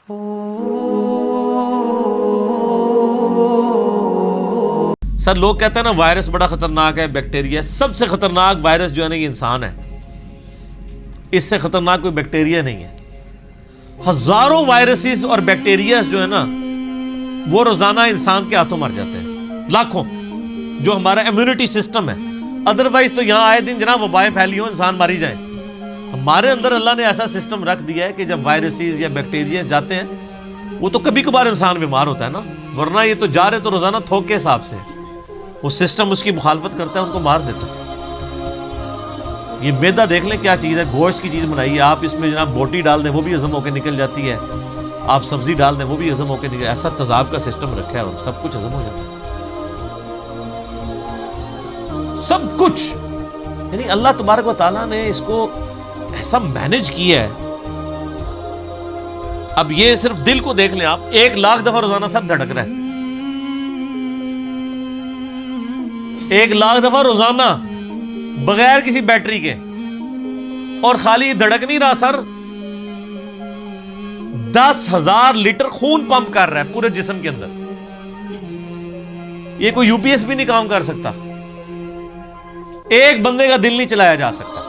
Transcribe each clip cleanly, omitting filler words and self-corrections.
سر لوگ کہتے ہیں نا وائرس بڑا خطرناک ہے، بیکٹیریا سب سے خطرناک وائرس جو ہے نا یہ انسان ہے، اس سے خطرناک کوئی بیکٹیریا نہیں ہے۔ ہزاروں وائرسز اور بیکٹیریاز جو ہے نا وہ روزانہ انسان کے ہاتھوں مر جاتے ہیں، لاکھوں، جو ہمارا امیونٹی سسٹم ہے۔ ادروائز تو یہاں آئے دن جناب وبائیں پھیلی ہوں، انسان ماری جائیں۔ ہمارے اندر اللہ نے ایسا سسٹم رکھ دیا ہے کہ جب وائرسز یا بیکٹیریا جاتے ہیں وہ تو کبھی کبھار انسان بیمار ہوتا ہے نا، ورنہ یہ تو جا رہے تو روزانہ تھوک کے حساب سے وہ سسٹم اس کی مخالفت کرتا ہے، ان کو مار دیتا ہے۔ یہ میدا دیکھ لیں کیا چیز ہے، گوشت کی چیز بنائی ہے، آپ اس میں جناب بوٹی ڈال دیں وہ بھی ہضم ہو کے نکل جاتی ہے، آپ سبزی ڈال دیں وہ بھی ہضم ہو کے نکل، ایسا تیزاب کا سسٹم رکھا ہے اور سب کچھ ہضم ہو جاتا ہے، سب کچھ۔ یعنی اللہ تبارک و تعالیٰ نے اس کو ایسا مینج کیا ہے۔ اب یہ صرف دل کو دیکھ لیں آپ، 1,00,000 دفعہ روزانہ سب دھڑک رہا ہے، 1,00,000 دفعہ روزانہ بغیر کسی بیٹری کے، اور خالی دھڑک نہیں رہا سر، 10,000 لیٹر خون پمپ کر رہا ہے پورے جسم کے اندر۔ یہ کوئی یو پی ایس بھی نہیں کام کر سکتا، ایک بندے کا دل نہیں چلایا جا سکتا،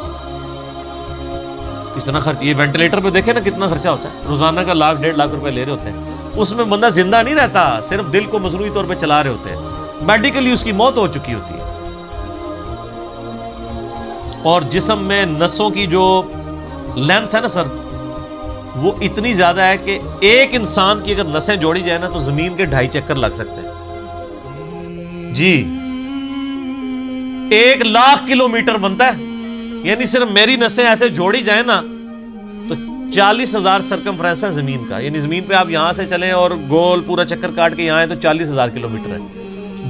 اتنا خرچ۔ یہ وینٹیلیٹر پہ دیکھیں نا کتنا خرچہ ہوتا ہے، روزانہ کا 1,00,000 1.5 لاکھ روپے لے رہے ہوتے ہیں، اس میں بندہ زندہ نہیں رہتا، صرف دل کو مصنوعی طور پہ چلا رہے ہوتے ہیں، میڈیکلی اس کی موت ہو چکی ہوتی ہے۔ اور جسم میں نسوں کی جو لینتھ ہے نا سر وہ اتنی زیادہ ہے کہ ایک انسان کی اگر نسیں جوڑی جائے نا تو زمین کے 2.5 چکر لگ سکتے ہیں جی، 1,00,000 کلومیٹر بنتا ہے، یعنی صرف میری نسیں ایسے جوڑی جائیں نا تو 40,000 سرکمفرنس ہے زمین کا، یعنی زمین پہ آپ یہاں سے چلیں اور گول پورا چکر کاٹ کے یہاں آئیں تو 40,000 کلومیٹر ہے،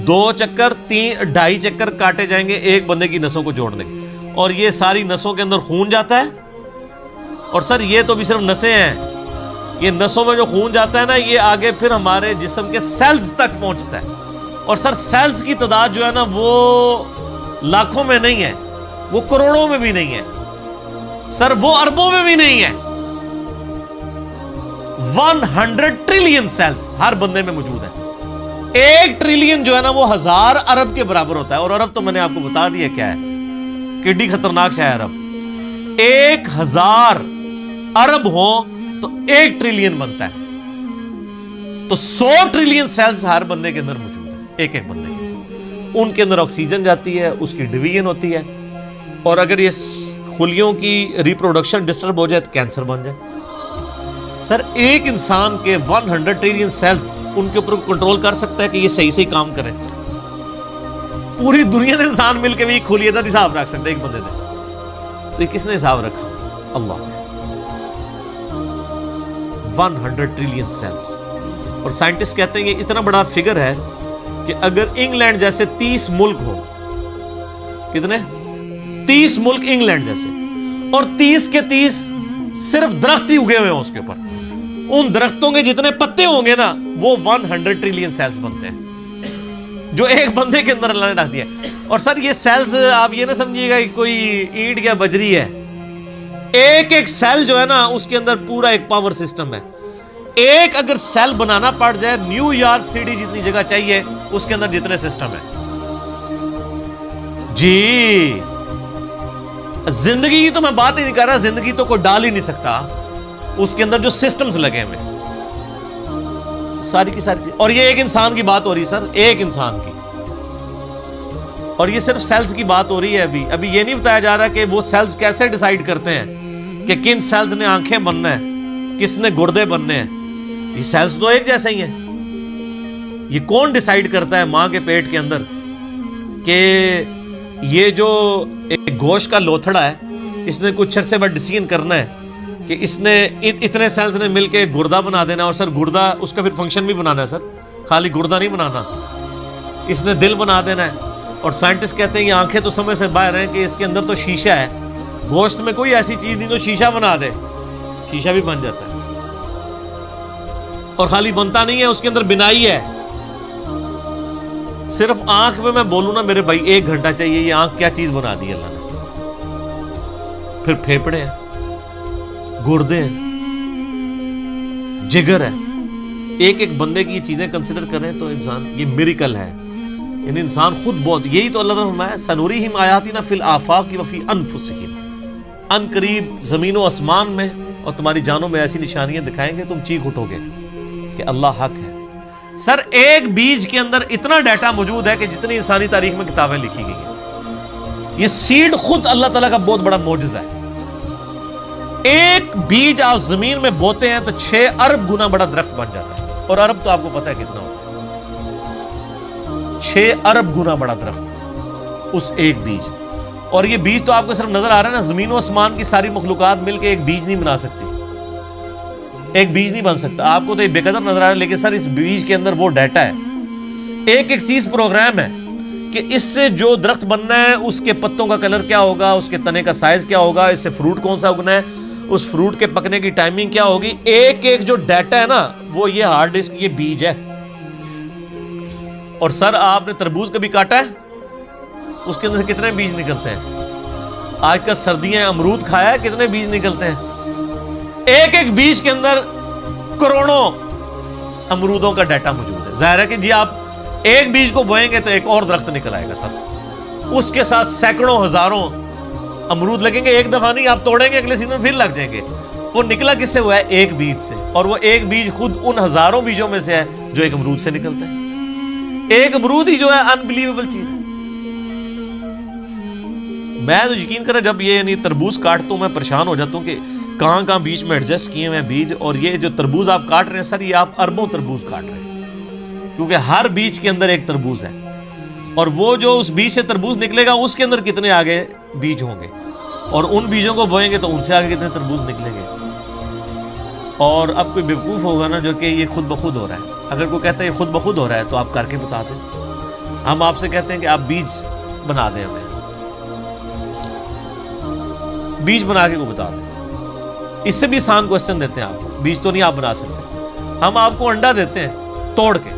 2 چکر 2.5 چکر کاٹے جائیں گے ایک بندے کی نسوں کو جوڑنے کے، اور یہ ساری نسوں کے اندر خون جاتا ہے۔ اور سر یہ تو بھی صرف نسیں ہیں، یہ نسوں میں جو خون جاتا ہے نا یہ آگے پھر ہمارے جسم کے سیلز تک پہنچتا ہے، اور سر سیلز کی تعداد جو ہے نا وہ لاکھوں میں نہیں ہے، وہ کروڑوں میں بھی نہیں ہے سر، وہ اربوں میں بھی نہیں ہے، 100 ٹریلین سیلز ہر بندے میں موجود ہے۔ 1 ٹریلین جو ہے نا وہ 1000 ارب کے برابر ہوتا ہے، اور ارب تو میں نے آپ کو بتا دیا کیا ہے، کڈی خطرناک شے ہے ارب۔ 1000 ارب ہوں تو 1 ٹریلین بنتا ہے، تو 100 ٹریلین سیلز ہر بندے کے اندر موجود ہے، ایک ایک بندے کے اندر۔ ان کے اندر آکسیجن جاتی ہے، اس کی ڈویژن ہوتی ہے، اور اگر یہ خلیوں کی ریپروڈکشن ڈسٹرب ہو جائے تو کینسر بن جائے۔ سر ایک انسان کے 100 ٹریلین سیلز ان کے اوپر کنٹرول کر سکتا ہے کہ یہ صحیح صحیح کام کریں؟ پوری دنیا نے انسان مل کے بھی کھلیے تھا حساب رکھ سکتے ایک بندے نے، تو یہ کس نے حساب رکھا؟ اللہ نے۔ 100 ٹریلین سیلز، اور سائنٹسٹ کہتے ہیں کہ اتنا بڑا فگر ہے کہ اگر انگلینڈ جیسے 30 ملک ہو، کتنے 30 ملک انگلینڈ جیسے، اور 30 کے 30 صرف درخت ہی اگے ہوئے ہوں اس کے اوپر، ان درختوں کے جتنے پتے ہوں گے نا وہ 100 ٹریلین سیلز بنتے ہیں، جو ایک بندے کے اندر اللہ نے رکھ دیا۔ اور سر یہ سیلز آپ یہ نہ سمجھیے گا کہ کوئی اینٹ یا بجری ہے، ایک ایک سیل جو ہے نا اس کے اندر پورا ایک پاور سسٹم ہے۔ ایک اگر سیل بنانا پڑ جائے، نیو یارک سٹی جتنی جگہ چاہیے اس کے اندر جتنے سسٹم ہے جی۔ زندگی کی تو میں بات ہی نہیں کر رہا، زندگی تو کوئی ڈال ہی نہیں سکتا، اس کے اندر جو سسٹمز لگے ہوئے ساری کی ساری چیز۔ اور یہ ایک انسان کی بات ہو رہی سر، ایک انسان کی، اور یہ صرف سیلز کی بات ہو رہی ہے۔ ابھی یہ نہیں بتایا جا رہا کہ وہ سیلز کیسے ڈیسائیڈ کرتے ہیں کہ کن سیلز نے آنکھیں بننا ہے، کس نے گردے بننے ہیں۔ یہ سیلز تو ایک جیسے ہی ہیں، یہ کون ڈیسائیڈ کرتا ہے ماں کے پیٹ کے اندر کہ یہ جو ایک گوشت کا لوتھڑا ہے اس نے کچھ عرصے بعد ڈیسیژن کرنا ہے کہ اس نے اتنے سیلز نے مل کے گردہ بنا دینا، اور سر گردہ اس کا پھر فنکشن بھی بنانا ہے سر، خالی گردہ نہیں بنانا، اس نے دل بنا دینا ہے۔ اور سائنٹسٹ کہتے ہیں یہ آنکھیں تو سمجھ سے باہر ہیں کہ اس کے اندر تو شیشہ ہے، گوشت میں کوئی ایسی چیز نہیں تو شیشہ بنا دے، شیشہ بھی بن جاتا ہے، اور خالی بنتا نہیں ہے اس کے اندر بنائی ہے۔ صرف آنکھ میں بولوں نا میرے بھائی 1 گھنٹہ چاہیے، یہ آنکھ کیا چیز بنا دی اللہ نے۔ پھر پھیپڑے ہیں، گردے ہیں جگر ہے. ایک ایک بندے کی یہ چیزیں کنسیڈر کریں تو انسان یہ میریکل ہے. یعنی انسان خود بہت, یہی تو اللہ تعالیٰ نے فرمایا سنوریہم آیاتنا فی الآفاق وفی انفسہم, ان قریب زمین و آسمان میں اور تمہاری جانوں میں ایسی نشانیاں دکھائیں گے تم چیخ اٹھو گے کہ اللہ حق ہے. سر ایک بیج کے اندر اتنا ڈیٹا موجود ہے کہ جتنی انسانی تاریخ میں کتابیں لکھی گئی ہیں. یہ سیڈ خود اللہ تعالیٰ کا بہت بڑا معجزہ ہے. ایک بیج آپ زمین میں بوتے ہیں تو 6 ارب گنا بڑا درخت بن جاتا ہے. اور ارب تو آپ کو پتا ہے کتنا ہوتا ہے, 6 ارب گنا بڑا درخت اس ایک بیج. اور یہ بیج تو آپ کو صرف نظر آ رہا ہے نا, زمین و آسمان کی ساری مخلوقات مل کے ایک بیج نہیں بنا سکتی, ایک بیج نہیں بن سکتا. آپ کو تو یہ بے قدر نظر آ رہا ہے, لیکن سر اس بیج کے اندر وہ ڈیٹا ہے, ایک ایک چیز پروگرام ہے کہ اس سے جو درخت بننا ہے اس کے پتوں کا کلر کیا ہوگا, اس کے تنے کا سائز کیا ہوگا, اس سے فروٹ کون سا اگنا ہے, اس فروٹ کے پکنے کی ٹائمنگ کیا ہوگی. ایک ایک جو ڈیٹا ہے نا وہ یہ ہارڈ ڈسک, یہ بیج ہے. اور سر آپ نے تربوز کبھی کاٹا ہے, اس کے اندر سے کتنے بیج نکلتے ہیں. آج کل سردیاں امرود کھایا ہے, کتنے بیج نکلتے ہیں. ایک ایک بیج کے اندر کروڑوں امرودوں کا ڈیٹا موجود ہے. ظاہر ہے کہ جی آپ ایک بیج کو بوئیں گے تو ایک اور درخت نکل آئے گا سر, اس کے ساتھ سینکڑوں ہزاروں امرود لگیں گے. ایک دفعہ نہیں, آپ توڑیں گے اگلے سیزن میں پھر لگ جائیں گے. وہ نکلا کس سے ہوا ہے, ایک بیج سے. اور وہ ایک بیج خود ان ہزاروں بیجوں میں سے ہے جو ایک امرود سے نکلتا ہے. ایک امرود ہی جو ہے انبلیویبل چیز ہے. میں تو یقین کریں جب یہ یعنی تربوز کاٹتا ہوں میں پریشان ہو جاتا ہوں کہ کہاں کہاں بیچ میں ایڈجسٹ کیے ہوئے بیج. اور یہ جو تربوز آپ کاٹ رہے ہیں سر, یہ آپ اربوں تربوز کاٹ رہے ہیں, کیونکہ ہر بیج کے اندر ایک تربوز ہے. اور وہ جو اس بیج سے تربوز نکلے گا اس کے اندر کتنے آگے بیج ہوں گے, اور ان بیجوں کو بوئیں گے تو ان سے آگے کتنے تربوز نکلیں گے. اور اب کوئی بیوقوف ہوگا نا جو کہ یہ خود بخود ہو رہا ہے. اگر کوئی کہتا ہے یہ خود بخود ہو رہا ہے تو آپ کر کے بتا دیں. ہم آپ سے کہتے ہیں کہ آپ بیج بنا دیں, ہمیں بیج بنا کے کو بتا دیں. اس سے بھی آسان کوسچن دیتے ہیں آپ کو, بیج تو نہیں آپ بنا سکتے. ہم آپ کو انڈا دیتے ہیں توڑ کے,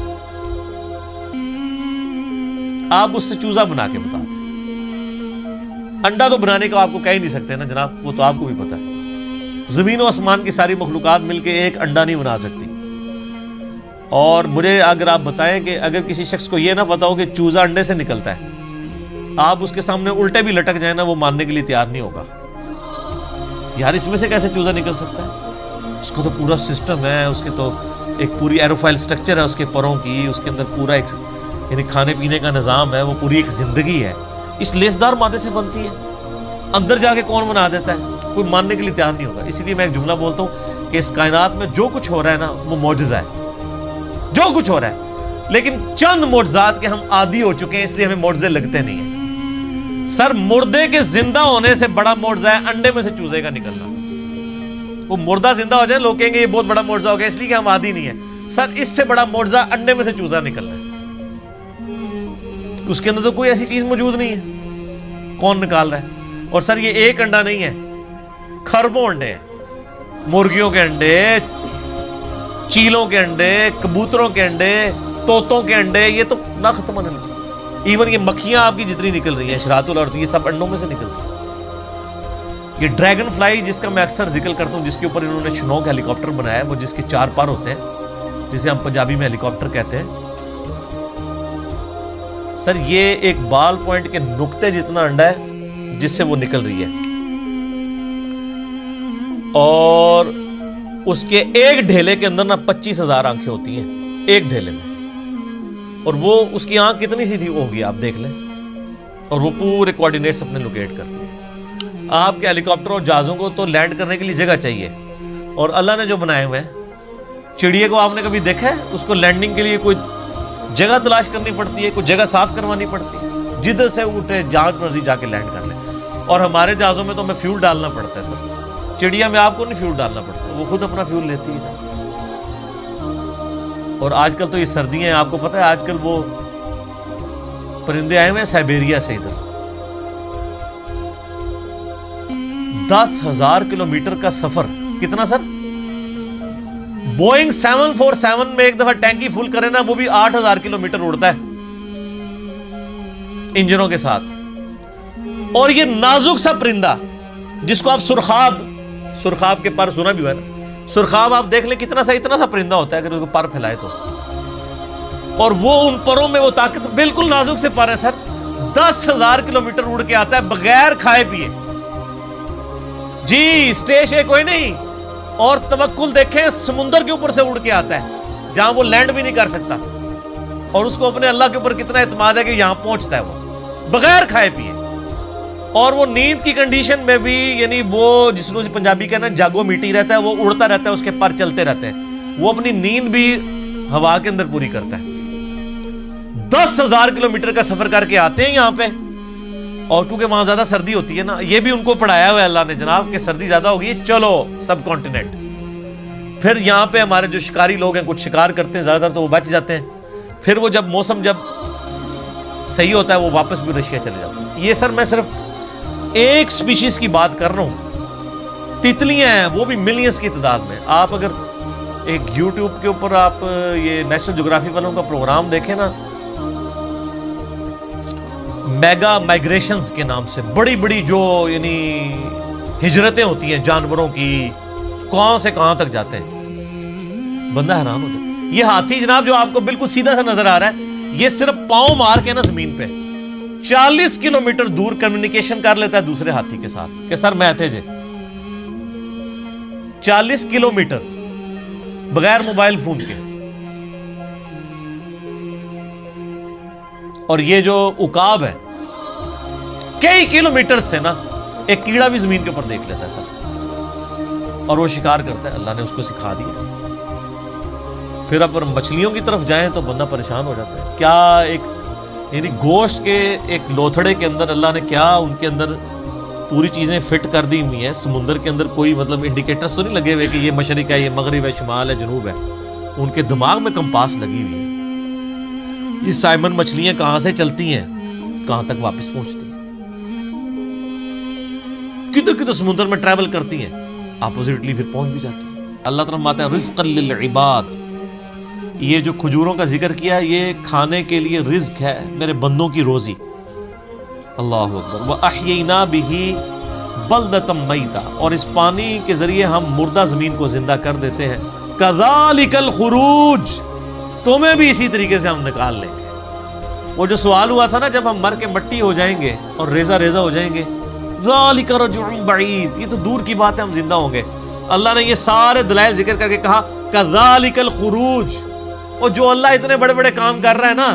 آپ اس سے چوزا بنا کے بتا دیں. انڈا تو بنانے کا آپ کو کہہ ہی نہیں سکتے نا جناب, وہ تو آپ کو بھی پتا ہے. زمین و آسمان کی ساری مخلوقات مل کے ایک انڈا نہیں بنا سکتی. اور مجھے اگر آپ بتائیں کہ اگر کسی شخص کو یہ نہ پتا ہو کہ چوزا انڈے سے نکلتا ہے, آپ اس کے سامنے الٹے بھی لٹک جائیں نا, وہ ماننے کے لیے تیار نہیں ہوگا. یار اس میں سے کیسے چوزا نکل سکتا ہے, اس کو تو پورا سسٹم ہے, اس کے تو ایک پوری ایروفائل سٹرکچر ہے اس کے پروں کی, اس کے اندر پورا ایک یعنی کھانے پینے کا نظام ہے, وہ پوری ایک زندگی ہے. اس لیسدار مادے سے بنتی ہے, اندر جا کے کون بنا دیتا ہے, کوئی ماننے کے لیے تیار نہیں ہوگا. اسی لیے میں ایک جملہ بولتا ہوں کہ اس کائنات میں جو کچھ ہو رہا ہے نا وہ معجزہ ہے, جو کچھ ہو رہا ہے. لیکن چند معجزات کے ہم عادی ہو چکے ہیں, اس لیے ہمیں معجزے لگتے نہیں ہیں. سر مردے کے زندہ ہونے سے بڑا معجزہ ہے انڈے میں سے چوزے کا نکلنا. وہ مردہ زندہ ہو جائے, لوگ کہیں گے یہ بہت بڑا معجزہ ہو گیا, اس لیے کہ ہم عادی نہیں ہیں. سر اس سے بڑا معجزہ انڈے میں سے چوزا نکلنا ہے. اس کے اندر تو کوئی ایسی چیز موجود نہیں ہے, کون نکال رہا ہے. اور سر یہ ایک انڈا نہیں ہے, خربوں انڈے ہیں. مرغیوں کے انڈے, چیلوں کے انڈے, کبوتروں کے انڈے, طوطوں کے انڈے, یہ تو نہ ختم ہونے والی چیز. ایون یہ مکھیاں آپ کی جتنی نکل رہی ہیں شراط الارض, یہ سب انڈوں میں سے نکلتی ہیں. یہ ڈریگن فلائی جس کا میں اکثر ذکر کرتا ہوں, جس کے اوپر انہوں نے شنوک ہیلی کاپٹر بنایا ہے, وہ جس کے 4 پر ہوتے ہیں, جسے ہم پنجابی میں ہیلی کاپٹر کہتے ہیں. سر یہ ایک بال پوائنٹ کے نقطے جتنا انڈا ہے جس سے وہ نکل رہی ہے, اور اس کے ایک ڈھیلے کے اندر نا 25,000 آنکھیں ہوتی ہیں ایک ڈھیلے میں. اور وہ اس کی آنکھ کتنی سی تھی وہ ہوگی آپ دیکھ لیں, اور وہ پورے کوارڈینیٹس اپنے لوکیٹ کرتی ہے. آپ کے ہیلی کاپٹر اور جہازوں کو تو لینڈ کرنے کے لیے جگہ چاہیے, اور اللہ نے جو بنائے ہوئے ہیں, چڑیے کو آپ نے کبھی دیکھا ہے اس کو لینڈنگ کے لیے کوئی جگہ تلاش کرنی پڑتی ہے, کوئی جگہ صاف کروانی پڑتی ہے, جدھر سے اٹھے جہاں مرضی جا کے لینڈ کر لیں. اور ہمارے جہازوں میں تو ہمیں فیول ڈالنا پڑتا ہے سر, چڑیا میں آپ کو نہیں فیول ڈالنا پڑتا, وہ خود اپنا فیول لیتی ہے. اور آج کل تو یہ سردیاں ہیں, آپ کو پتہ ہے آج کل وہ پرندے آئے ہوئے ہیں سائبیریا سے, ادھر 10,000 کلومیٹر کا سفر. کتنا سر؟ بوئنگ 747 میں ایک دفعہ ٹینکی فل کرے نا, وہ بھی 8,000 کلومیٹر اڑتا ہے انجنوں کے ساتھ. اور یہ نازک سا پرندہ جس کو آپ سرخاب کے پر سنا بھی ہوا ہے نا, سرخاب آپ دیکھ لیں کتنا سا اتنا سا پرندہ ہوتا ہے اگر اس کو پر پھیلائے تو، اور وہ ان پروں میں وہ طاقت، بالکل نازک سے پر ہے سر، 10,000 کلومیٹر اڑ کے آتا ہے بغیر کھائے پیے جی، اسٹیش ہے کوئی نہیں. اور توکل دیکھیں سمندر کے اوپر سے اڑ کے آتا ہے جہاں وہ لینڈ بھی نہیں کر سکتا، اور اس کو اپنے اللہ کے اوپر کتنا اعتماد ہے کہ یہاں پہنچتا ہے وہ بغیر کھائے پیے. اور وہ نیند کی کنڈیشن میں بھی، یعنی وہ جس کو پنجابی کہنا جاگو میٹی رہتا ہے، وہ اڑتا رہتا ہے، اس کے پر چلتے رہتے ہیں، وہ اپنی نیند بھی ہوا کے اندر پوری کرتا ہے. 10,000 کلومیٹر کا سفر کر کے آتے ہیں یہاں پہ، اور کیونکہ وہاں زیادہ سردی ہوتی ہے نا، یہ بھی ان کو پڑھایا ہوا ہے اللہ نے جناب کہ سردی زیادہ ہوگی، چلو سب کانٹیننٹ. پھر یہاں پہ ہمارے جو شکاری لوگ ہیں کچھ شکار کرتے ہیں زیادہ تر تو وہ بچ جاتے ہیں، پھر وہ جب موسم جب صحیح ہوتا ہے وہ واپس بھی رشیا چلے جاتے ہیں. یہ سر میں صرف ایک سپیشیز کی بات کر رہا ہوں، تتلیاں ہیں وہ بھی ملینز کی تعداد میں. آپ اگر ایک یوٹیوب کے اوپر آپ یہ نیشنل جغرافی والوں کا پروگرام دیکھیں نا، میگا مائگریشنز کے نام سے بڑی بڑی جو یعنی ہجرتیں ہوتی ہیں جانوروں کی، کہاں سے کہاں تک جاتے ہیں، بندہ حیران ہو جائے. یہ ہاتھی جناب جو آپ کو بالکل سیدھا سا نظر آ رہا ہے، یہ صرف پاؤں مار کے نا زمین پہ 40 کلومیٹر دور کمیونیکیشن کر لیتا ہے دوسرے ہاتھی کے ساتھ کہ سر میں تھے جے. 40 کلومیٹر بغیر موبائل فون کے. اور یہ جو عقاب ہے کئی کلومیٹر سے نا ایک کیڑا بھی زمین کے اوپر دیکھ لیتا ہے سر، اور وہ شکار کرتا ہے، اللہ نے اس کو سکھا دیا. پھر اگر مچھلیوں کی طرف جائیں تو بندہ پریشان ہو جاتا ہے. کیا ایک یعنی گوشت کے ایک لوتھڑے کے اندر اللہ نے کیا ان کے اندر پوری چیزیں فٹ کر دی ہوئی ہیں. سمندر کے اندر کوئی مطلب انڈیکیٹرز تو نہیں لگے ہوئے کہ یہ مشرق ہے، یہ مغرب ہے، شمال ہے، جنوب ہے. ان کے دماغ میں کمپاس لگی ہوئی ہے. یہ سائمن مچھلیاں کہاں سے چلتی ہیں، کہاں تک واپس پہنچتی ہیں، کدھر کدھر سمندر میں ٹریول کرتی ہیں، اپوزٹلی پھر پہنچ بھی جاتی ہیں. اللہ تعالیٰ فرماتا ہے رزقا للعباد. یہ جو کھجوروں کا ذکر کیا یہ کھانے کے لیے رزق ہے، میرے بندوں کی روزی. اللہ اکبر. وَأَحْيَيْنَا بِهِ بَلْدَةً مَيْتًا. اور اس پانی کے ذریعے ہم مردہ زمین کو زندہ کر دیتے ہیں. كَذَلِكَ الْخُرُوجِ. تمہیں بھی اسی طریقے سے ہم نکال لیں گے. وہ جو سوال ہوا تھا نا جب ہم مر کے مٹی ہو جائیں گے اور ریزہ ریزہ ہو جائیں گے، ذَلِكَ رَجْعٌ بَعِيدٌ. یہ تو دور کی بات ہے، ہم زندہ ہوں گے. اللہ نے یہ سارے دلائل ذکر کر کے کہا كَذَلِكَ الْخُرُوجِ. اور جو اللہ اتنے بڑے بڑے کام کر رہا ہے نا،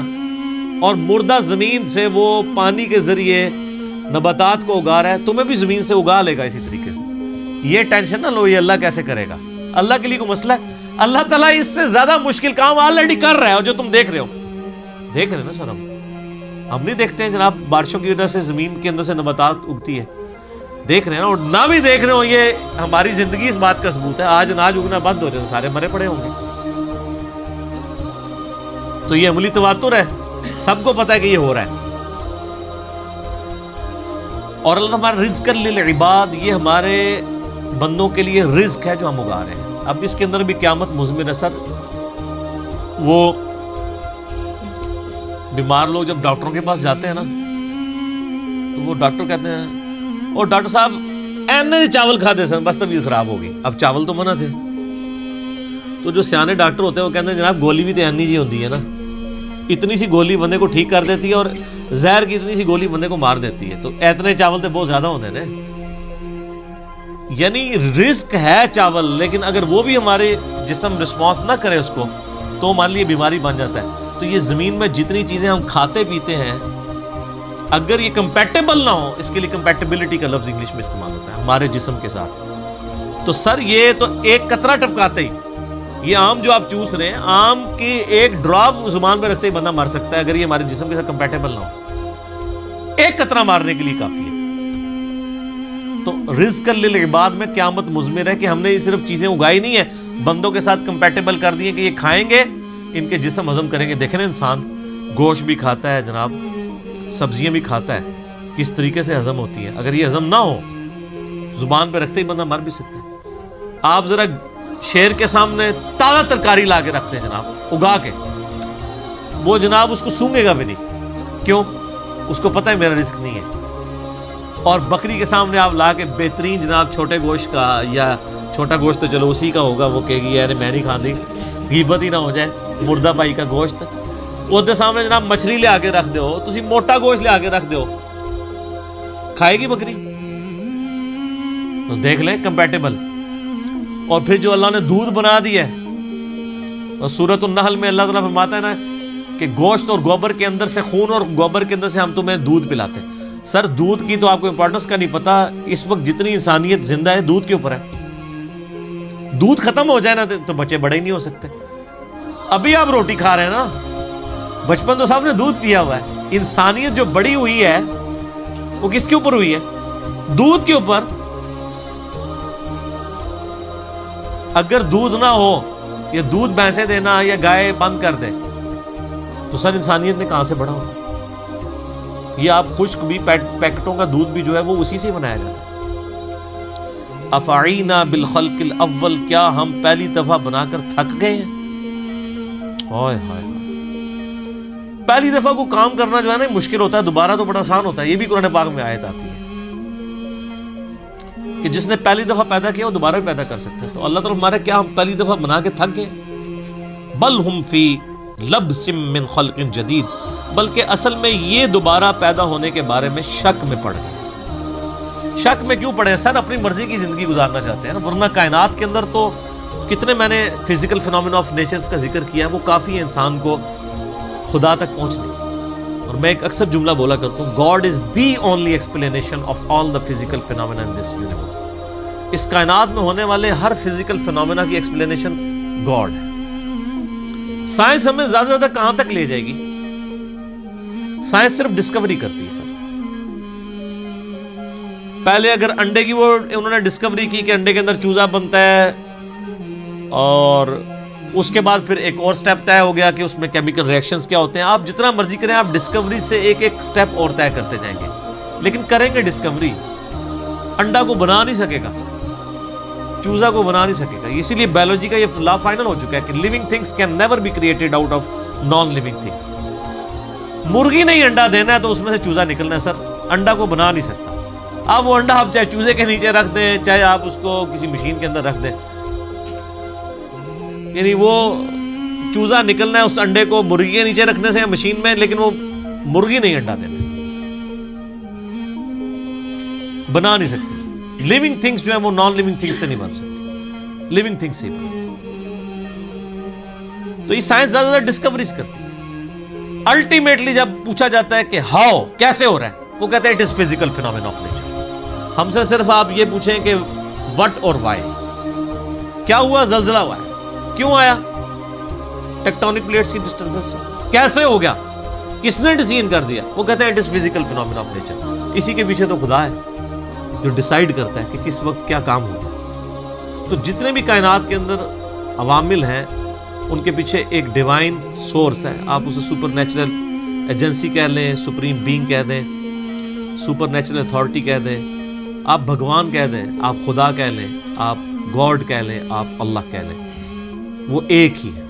اور مردہ زمین سے وہ پانی کے ذریعے نباتات کو اگا رہا ہے، تمہیں بھی زمین سے اگا لے گا اسی طریقے سے. یہ ٹینشن نہ لو یہ اللہ کیسے کرے گا، اللہ کے لیے کوئی مسئلہ ہے. اللہ تعالیٰ اس سے زیادہ مشکل کام آلریڈی کر رہا ہے. اور جو تم دیکھ رہے ہو، دیکھ رہے ہیں نا سر، ہم نہیں دیکھتے ہیں جناب بارشوں کی وجہ سے زمین کے اندر سے نباتات اگتی ہے، دیکھ رہے ہیں نا. اور نہ بھی دیکھ رہے ہو، یہ ہماری زندگی اس بات کا ثبوت ہے. آج اناج اگنا بند ہو جائے سارے مرے پڑے ہوں گے. تو یہ عملی تواتر ہے، سب کو پتا ہے کہ یہ ہو رہا ہے. اور اللہ ہمارا رزق للعباد، یہ ہمارے بندوں کے لیے رزق ہے جو ہم اگا رہے ہیں. اب اس کے اندر بھی قیامت مضمر ہے سر. وہ بیمار لوگ جب ڈاکٹروں کے پاس جاتے ہیں نا تو وہ ڈاکٹر کہتے ہیں اور ڈاکٹر صاحب اینے چاول کھاتے سن بس طبیعت خراب ہوگی. اب چاول تو منع تھے، تو جو سیانے ڈاکٹر ہوتے ہیں وہ کہتے ہیں جناب گولی بھی تو اینی جی ہوتی ہے نا، اتنی سی گولی بندے کو ٹھیک کر دیتی ہے اور زہر کی اتنی سی گولی بندے کو مار دیتی ہے. تو اتنے چاول تو بہت زیادہ ہوتے ہیں. یعنی رزق ہے چاول، لیکن اگر وہ بھی ہمارے جسم رسپانس نہ کرے اس کو تو ہمارے لیے بیماری بن جاتا ہے. تو یہ زمین میں جتنی چیزیں ہم کھاتے پیتے ہیں اگر یہ کمپیٹیبل نہ ہو، اس کے لیے کمپیٹیبلٹی کا لفظ انگلش میں استعمال ہوتا ہے ہمارے جسم کے ساتھ. تو سر یہ تو ایک قطرہ ٹپکاتے ہی، یہ آم جو آپ چوس رہے ہیں، آم کی ایک ڈراپ زبان پہ رکھتے ہی بندہ مر سکتا ہے اگر یہ ہمارے جسم کے ساتھ کمپیٹیبل نہ ہو. ایک قطرہ مارنے کے لیے کافی ہے. تو رزق للعباد میں قیامت مضمر ہے کہ ہم نے یہ صرف چیزیں اگائی نہیں ہیں، بندوں کے ساتھ کمپیٹیبل کر دی ہیں کہ یہ کھائیں گے ان کے جسم ہضم کریں گے. دیکھیں نا انسان گوشت بھی کھاتا ہے جناب، سبزیاں بھی کھاتا ہے، کس طریقے سے ہضم ہوتی ہیں. اگر یہ ہضم نہ ہو زبان پہ رکھتے ہی بندہ مر بھی سکتا ہے. آپ ذرا شیر کے سامنے تازہ ترکاری لا کے رکھتے ہیں جناب اگا کے، وہ جناب اس کو سونگے گا بھی نہیں. کیوں؟ اس کو پتہ ہے میرا رزق نہیں ہے. اور بکری کے سامنے آپ لا کے بہترین جناب چھوٹے گوشت کا یا چھوٹا گوشت تو چلو اسی کا ہوگا, وہ کہے گی یار میں نہیں کھاندی, غیبت ہی نہ ہو جائے, مردہ بھائی کا گوشت. وہ دے سامنے جناب مچھلی لے آ کے رکھ دو, تسی موٹا گوشت لے آ کے رکھ دو, کھائے گی بکری؟ تو دیکھ لیں کمپیٹیبل. اور پھر جو اللہ نے دودھ بنا دیا ہے, اور سورۃ النحل میں اللہ تعالیٰ فرماتا ہے نا کہ گوشت اور گوبر کے اندر سے, خون اور گوبر کے اندر سے ہم تمہیں دودھ پلاتے ہیں. سر دودھ کی تو آپ کو امپورٹنس کا نہیں پتا, اس وقت جتنی انسانیت زندہ ہے دودھ کے اوپر ہے. دودھ ختم ہو جائے نا تو بچے بڑے ہی نہیں ہو سکتے. ابھی آپ روٹی کھا رہے ہیں نا, بچپن تو سب نے دودھ پیا ہوا ہے. انسانیت جو بڑی ہوئی ہے وہ کس کے اوپر ہوئی ہے؟ دودھ کے اوپر. اگر دودھ نہ ہو, یا دودھ بھینسیں دینا یا گائے بند کر دے, تو سر انسانیت نے کہاں سے بڑھا ہوگا؟ یہ آپ خشک بھی پیکٹوں کا دودھ بھی جو ہے وہ اسی سے بنایا جاتا ہے. افعینا بالخلق الاول, کیا ہم پہلی دفعہ بنا کر تھک گئے ہیں؟ ہائے ہائے, پہلی دفعہ کو کام کرنا جو ہے نا مشکل ہوتا ہے, دوبارہ تو بڑا آسان ہوتا ہے. یہ بھی قرآن پاک میں آیت آتی ہے کہ جس نے پہلی دفعہ پیدا کیا وہ دوبارہ بھی پیدا کر سکتا ہے. تو اللہ تعالیٰ ہمارے کیا ہم پہلی دفعہ بنا کے تھک گئے؟ بل ہم فی لبس من خلق جدید, بلکہ اصل میں یہ دوبارہ پیدا ہونے کے بارے میں شک میں پڑ گئے. شک میں کیوں پڑے؟ سر اپنی مرضی کی زندگی گزارنا چاہتے ہیں نا, ورنہ کائنات کے اندر تو کتنے, میں نے فزیکل فینومینا آف نیچرز کا ذکر کیا, وہ کافی ہے انسان کو خدا تک پہنچنے کی. اور میں ایک اکثر جملہ بولا کرتا ہوں, God is the only explanation of all the physical phenomena in this universe. اس کائنات میں ہونے والے ہر فزیکل فینومینا کی ایکسپلینیشن گاڈ ہے. سائنس ہمیں زیادہ زیادہ کہاں تک لے جائے گی؟ سائنس صرف ڈسکوری کرتی ہے سر. پہلے اگر انڈے کی وہ انہوں نے ڈسکوری کی کہ انڈے کے اندر چوزا بنتا ہے, اور اس کے بعد پھر ایک اور سٹیپ طے ہو گیا کہ اس میں کیمیکل ریئیکشنز کیا ہوتے ہیں. آپ جتنا مرضی کریں, آپ ڈسکوری سے ایک ایک سٹیپ اور طے کرتے جائیں گے, لیکن کریں گے ڈسکوری. انڈا کو بنا نہیں سکے گا, چوزا کو بنا نہیں سکے گا. اسی لیے بایولوجی کا یہ لا فائنل ہو چکا ہے کہ living things can never be created out of non living things. مرغی نہیں انڈا دینا ہے تو اس میں سے چوزا نکلنا ہے سر, انڈا کو بنا نہیں سکتا. اب وہ انڈا آپ چاہے چوزے کے نیچے رکھ دیں, چاہے آپ اس کو کسی مشین کے اندر رکھ دیں, یعنی وہ چوزا نکلنا ہے اس انڈے کو مرغی کے نیچے رکھنے سے مشین میں, لیکن وہ مرغی نہیں انڈا دینا, بنا نہیں سکتی. لیونگ تھنگس جو ہے وہ نان لیونگ تھنگس سے نہیں بن سکتی, لیونگ تھنگس سے ہی بن. تو یہ سائنس زیادہ زیادہ ڈسکوریز کرتی ہے. الٹیمیٹلی جب پوچھا جاتا ہے کہ ہاؤ, کیسے ہو رہا ہے, وہ کہتے ہیں it is physical phenomena of nature. ہم سے صرف آپ یہ پوچھیں کہ وٹ اور وائی, کیا ہوا؟ زلزلہ ہوا ہے, کیوں آیا؟ ٹیکٹونک پلیٹس کی ڈسٹربنس. کیسے ہو گیا؟ کس نے ڈیزائن کر دیا؟ وہ کہتے ہیں it is physical phenomena of nature. اسی کے پیچھے تو خدا ہے جو ڈیسائیڈ کرتا ہے کہ کس وقت کیا کام ہوگا. تو جتنے بھی کائنات کے اندر عوامل ہیں ان کے پیچھے ایک ڈیوائن سورس ہے. آپ اسے سپر نیچرل ایجنسی کہہ لیں, سپریم بینگ کہہ دیں, سپر نیچرل اتھارٹی کہہ دیں, آپ بھگوان کہہ دیں, آپ خدا کہہ لیں, آپ گاڈ کہہ لیں, آپ اللہ کہہ لیں, وہ ایک ہی ہے.